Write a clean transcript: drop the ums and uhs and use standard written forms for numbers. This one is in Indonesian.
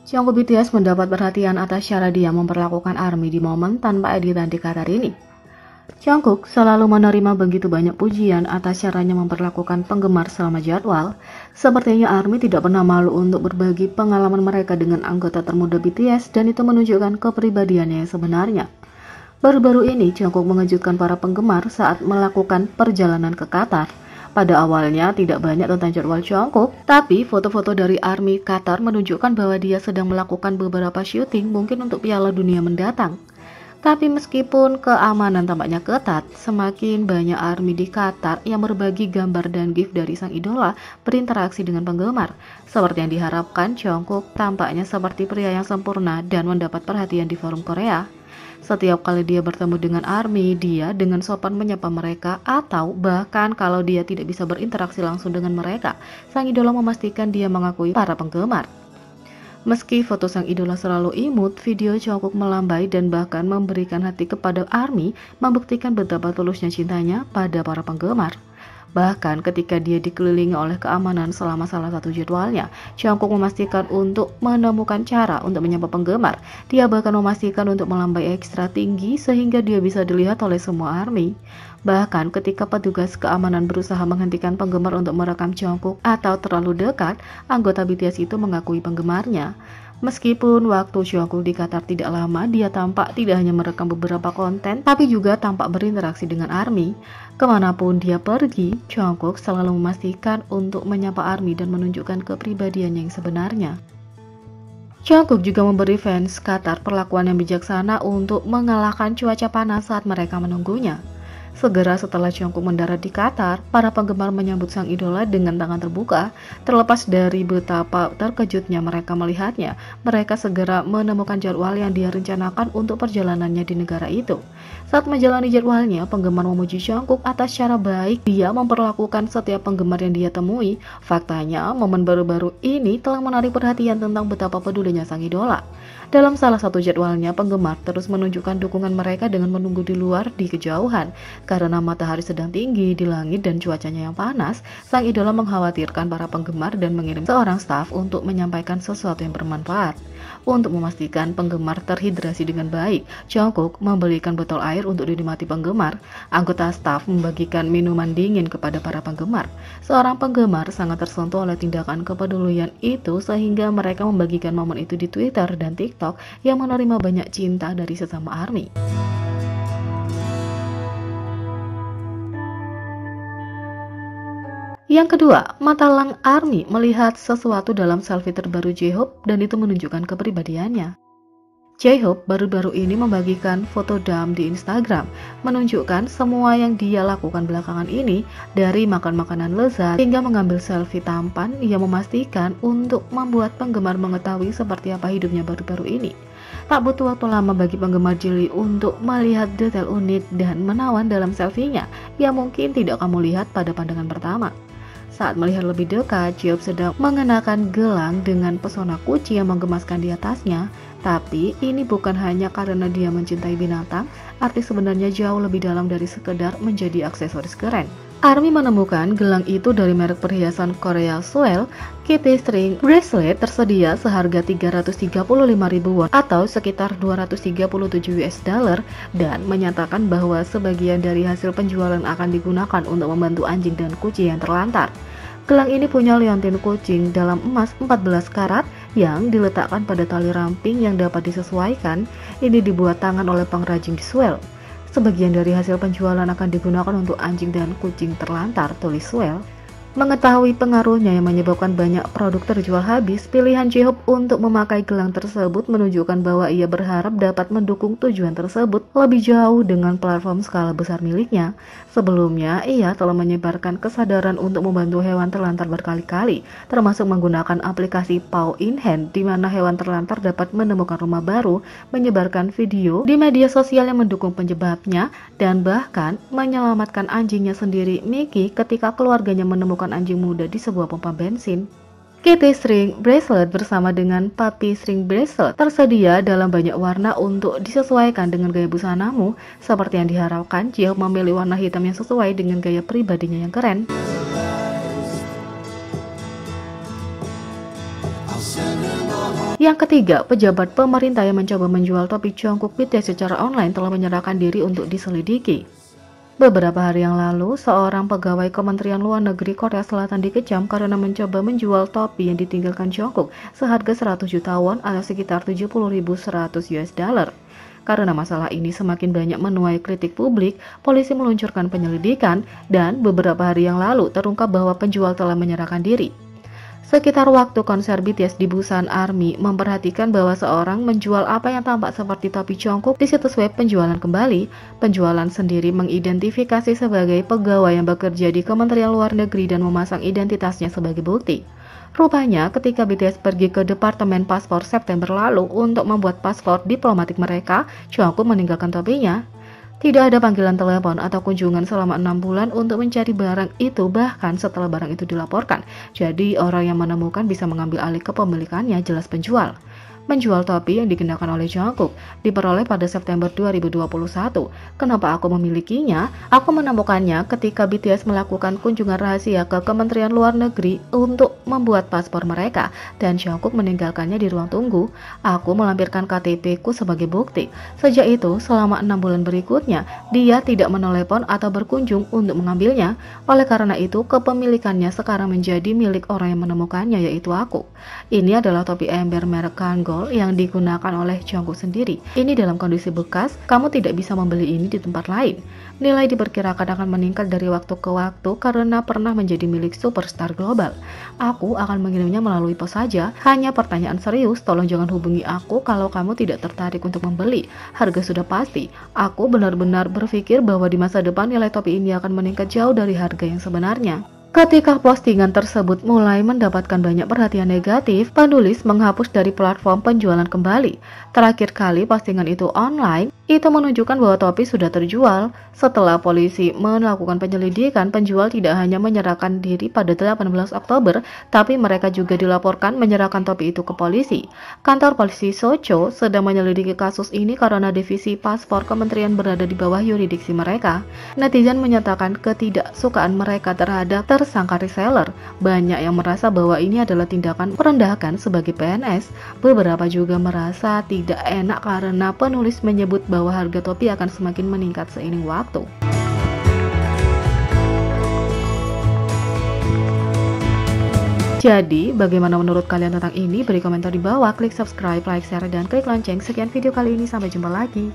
Jungkook BTS mendapat perhatian atas cara dia memperlakukan ARMY di momen tanpa editan di Qatar ini. Jungkook selalu menerima begitu banyak pujian atas caranya memperlakukan penggemar selama jadwal. Sepertinya ARMY tidak pernah malu untuk berbagi pengalaman mereka dengan anggota termuda BTS dan itu menunjukkan kepribadiannya yang sebenarnya. Baru-baru ini Jungkook mengejutkan para penggemar saat melakukan perjalanan ke Qatar. Pada awalnya tidak banyak tentang jadwal Jungkook, tapi foto-foto dari ARMY Qatar menunjukkan bahwa dia sedang melakukan beberapa syuting mungkin untuk Piala Dunia mendatang. Tapi meskipun keamanan tampaknya ketat, semakin banyak ARMY di Qatar yang berbagi gambar dan gif dari sang idola berinteraksi dengan penggemar. Seperti yang diharapkan, Jungkook tampaknya seperti pria yang sempurna dan mendapat perhatian di forum Korea. Setiap kali dia bertemu dengan ARMY, dia dengan sopan menyapa mereka atau bahkan kalau dia tidak bisa berinteraksi langsung dengan mereka, sang idola memastikan dia mengakui para penggemar. Meski foto sang idola selalu imut, video Jungkook melambai dan bahkan memberikan hati kepada ARMY membuktikan betapa tulusnya cintanya pada para penggemar. Bahkan ketika dia dikelilingi oleh keamanan selama salah satu jadwalnya, Jungkook memastikan untuk menemukan cara untuk menyapa penggemar. Dia bahkan memastikan untuk melambai ekstra tinggi sehingga dia bisa dilihat oleh semua ARMY. Bahkan ketika petugas keamanan berusaha menghentikan penggemar untuk merekam Jungkook atau terlalu dekat, anggota BTS itu mengakui penggemarnya. Meskipun waktu Jungkook di Qatar tidak lama, dia tampak tidak hanya merekam beberapa konten, tapi juga tampak berinteraksi dengan ARMY. Kemanapun dia pergi, Jungkook selalu memastikan untuk menyapa ARMY dan menunjukkan kepribadiannya yang sebenarnya. Jungkook juga memberi fans Qatar perlakuan yang bijaksana untuk mengalahkan cuaca panas saat mereka menunggunya. Segera setelah Jungkook mendarat di Qatar, para penggemar menyambut sang idola dengan tangan terbuka. Terlepas dari betapa terkejutnya mereka melihatnya, mereka segera menemukan jadwal yang dia rencanakan untuk perjalanannya di negara itu. Saat menjalani jadwalnya, penggemar memuji Jungkook atas cara baik dia memperlakukan setiap penggemar yang dia temui. Faktanya, momen baru-baru ini telah menarik perhatian tentang betapa pedulinya sang idola. Dalam salah satu jadwalnya, penggemar terus menunjukkan dukungan mereka dengan menunggu di luar di kejauhan. Karena matahari sedang tinggi di langit dan cuacanya yang panas, sang idola mengkhawatirkan para penggemar dan mengirim seorang staf untuk menyampaikan sesuatu yang bermanfaat. Untuk memastikan penggemar terhidrasi dengan baik, Jungkook membelikan botol air untuk dinikmati penggemar. Anggota staf membagikan minuman dingin kepada para penggemar. Seorang penggemar sangat tersentuh oleh tindakan kepedulian itu sehingga mereka membagikan momen itu di Twitter dan TikTok yang menerima banyak cinta dari sesama ARMY. Yang kedua, mata elang ARMY melihat sesuatu dalam selfie terbaru J-Hope dan itu menunjukkan kepribadiannya. J-Hope baru-baru ini membagikan foto dump di Instagram, menunjukkan semua yang dia lakukan belakangan ini, dari makan makanan lezat hingga mengambil selfie tampan yang memastikan untuk membuat penggemar mengetahui seperti apa hidupnya baru-baru ini. Tak butuh waktu lama bagi penggemar jeli untuk melihat detail unik dan menawan dalam selfie-nya yang mungkin tidak kamu lihat pada pandangan pertama. Saat melihat lebih dekat, J-Hope sedang mengenakan gelang dengan pesona kucing yang menggemaskan di atasnya. Tapi ini bukan hanya karena dia mencintai binatang, arti sebenarnya jauh lebih dalam dari sekedar menjadi aksesoris keren. ARMY menemukan gelang itu dari merek perhiasan Korea Sewell. Kitty String Bracelet tersedia seharga 335.000 won atau sekitar 237 US dollar dan menyatakan bahwa sebagian dari hasil penjualan akan digunakan untuk membantu anjing dan kucing yang terlantar. Gelang ini punya liontin kucing dalam emas 14 karat yang diletakkan pada tali ramping yang dapat disesuaikan. Ini dibuat tangan oleh pengrajin di Sewell. Sebagian dari hasil penjualan akan digunakan untuk anjing dan kucing terlantar, tulis Sewell. Mengetahui pengaruhnya yang menyebabkan banyak produk terjual habis, pilihan J-Hope untuk memakai gelang tersebut menunjukkan bahwa ia berharap dapat mendukung tujuan tersebut lebih jauh dengan platform skala besar miliknya. Sebelumnya, ia telah menyebarkan kesadaran untuk membantu hewan terlantar berkali-kali, termasuk menggunakan aplikasi Paw in Hand, di mana hewan terlantar dapat menemukan rumah baru, menyebarkan video di media sosial yang mendukung penyebabnya, dan bahkan menyelamatkan anjingnya sendiri, Mickey, ketika keluarganya menemukan anjing muda di sebuah pompa bensin. Kitty String Bracelet bersama dengan Puppy String Bracelet tersedia dalam banyak warna untuk disesuaikan dengan gaya busanamu. Seperti yang diharapkan, J-Hope memilih warna hitam yang sesuai dengan gaya pribadinya yang keren. Yang ketiga, pejabat pemerintah yang mencoba menjual topi Jungkook BTS secara online telah menyerahkan diri untuk diselidiki. Beberapa hari yang lalu, seorang pegawai Kementerian Luar Negeri Korea Selatan dikecam karena mencoba menjual topi yang ditinggalkan Jungkook seharga 100 juta won atau sekitar 70.100 US dollar. Karena masalah ini semakin banyak menuai kritik publik, polisi meluncurkan penyelidikan dan beberapa hari yang lalu terungkap bahwa penjual telah menyerahkan diri. Sekitar waktu konser BTS di Busan, ARMY memperhatikan bahwa seorang menjual apa yang tampak seperti topi Jungkook di situs web penjualan kembali. Penjualan sendiri mengidentifikasi sebagai pegawai yang bekerja di Kementerian Luar Negeri dan memasang identitasnya sebagai bukti. Rupanya, ketika BTS pergi ke Departemen Paspor September lalu untuk membuat paspor diplomatik mereka, Jungkook meninggalkan topinya. Tidak ada panggilan telepon atau kunjungan selama 6 bulan untuk mencari barang itu, bahkan setelah barang itu dilaporkan. Jadi orang yang menemukan bisa mengambil alih kepemilikannya, jelas penjual. Menjual topi yang dikenakan oleh Jungkook diperoleh pada September 2021. Kenapa aku memilikinya? Aku menemukannya ketika BTS melakukan kunjungan rahasia ke Kementerian Luar Negeri untuk membuat paspor mereka dan Jungkook meninggalkannya di ruang tunggu. Aku melampirkan KTP-ku sebagai bukti. Sejak itu, selama 6 bulan berikutnya, dia tidak menelepon atau berkunjung untuk mengambilnya. Oleh karena itu, kepemilikannya sekarang menjadi milik orang yang menemukannya, yaitu aku. Ini adalah topi ember merek Kangol yang digunakan oleh Jungkook sendiri. Ini dalam kondisi bekas, kamu tidak bisa membeli ini di tempat lain. Nilai diperkirakan akan meningkat dari waktu ke waktu karena pernah menjadi milik superstar global. Aku akan mengirimnya melalui pos saja. Hanya pertanyaan serius, tolong jangan hubungi aku kalau kamu tidak tertarik untuk membeli. Harga sudah pasti. Aku benar-benar berpikir bahwa di masa depan nilai topi ini akan meningkat jauh dari harga yang sebenarnya. Ketika postingan tersebut mulai mendapatkan banyak perhatian negatif, penulis menghapus dari platform penjualan kembali. Terakhir kali postingan itu online, itu menunjukkan bahwa topi sudah terjual. Setelah polisi melakukan penyelidikan, penjual tidak hanya menyerahkan diri pada 18 Oktober, tapi mereka juga dilaporkan menyerahkan topi itu ke polisi. Kantor polisi Socho sedang menyelidiki kasus ini karena divisi paspor kementerian berada di bawah yurisdiksi mereka. Netizen menyatakan ketidaksukaan mereka terhadap tersangka reseller. Banyak yang merasa bahwa ini adalah tindakan merendahkan sebagai PNS. Beberapa juga merasa tidak enak karena penulis menyebut bahwa harga topi akan semakin meningkat seiring waktu. Jadi, bagaimana menurut kalian tentang ini? Beri komentar di bawah, klik subscribe, like, share, dan klik lonceng. Sekian video kali ini, sampai jumpa lagi.